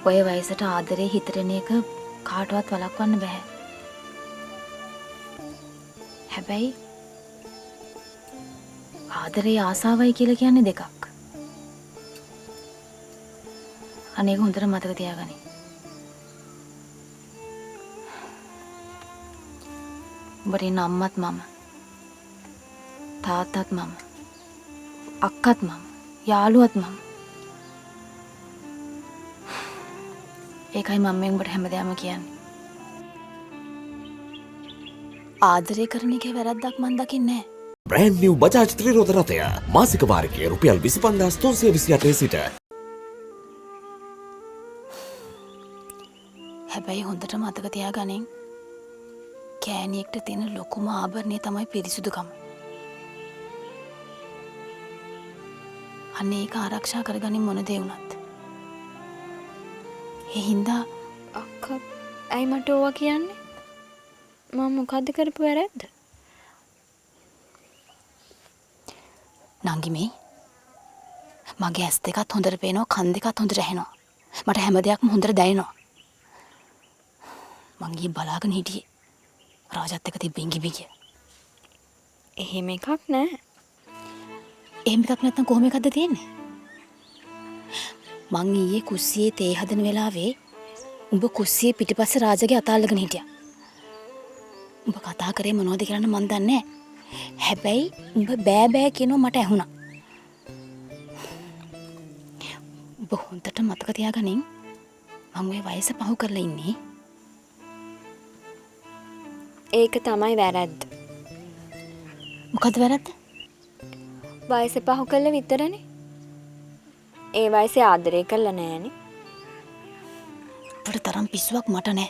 ඔය වයසට ආදරේ හිතරෙන එක කාටවත් වළක්වන්න බෑ. හැබැයි ආදරේ ආසාවයි කියලා කියන්නේ දෙකක්. අනේක හොඳට මතක තියාගනි. උඹට ඉන්න අම්මත් මම, තාත්තත් මම, අක්කත් මම, යාළුවත් මම. ඒකයි මම මේ උඹට හැමදාම කියන්නේ. ආදරය කරන එකේ වැරද්දක් මන් දකින්නේ නැහැ. Brand new Bajaj ත්‍රිරෝද රථය මාසික වාරිකය රුපියල් 25328 සිට. හැබැයි හොඳට මතක තියාගනින්. කෑණියෙක්ට තියෙන ලොකුම ආභරණය තමයි පිරිසුදුකම. අන්න ඒක ආරක්ෂා කරගනින් මොන දේ වුණත්. ඒ හින්දා අක්කා ඇයි මට ඕවා කියන්නේ? මම මොකද්ද කරපු වැරද්ද? නංගි මේ මගේ ඇස් දෙකත් හොඳට පේනවා, කන් දෙකත් හොඳට ඇහෙනවා. මට හැම දෙයක්ම හොඳට දැනෙනවා. මං ගියේ බලාගෙන හිටියේ. රාජත් එක්ක තිබ්බ ඉඟිබිඟිය. එහෙම එකක් නෑ. එහෙම එකක් නැත්නම් කොහොම එකක්ද තියෙන්නේ? මං ඊයේ කුස්සියේ තේ හදන වෙලාවේ උඹ කුස්සියේ පිටිපස්ස රාජගේ අත අල්ලගෙන හිටියා. උඹ කතා කරේ මොනවද කියලා මන් දන්නේ නැහැ. හැබැයි උඹ බෑ බෑ කියනවා මට ඇහුණා. උඹ හොඳට මතක තියාගනින්. මම ওই වයස පහු කරලා ඉන්නේ. ඒක තමයි වැරද්ද. මොකද වැරද්ද? වයස පහු කළා විතරනේ. ඒ වයසේ ආදරය කළා නෑනේ. උඹට තරම් පිස්සුවක් මට නැහැ.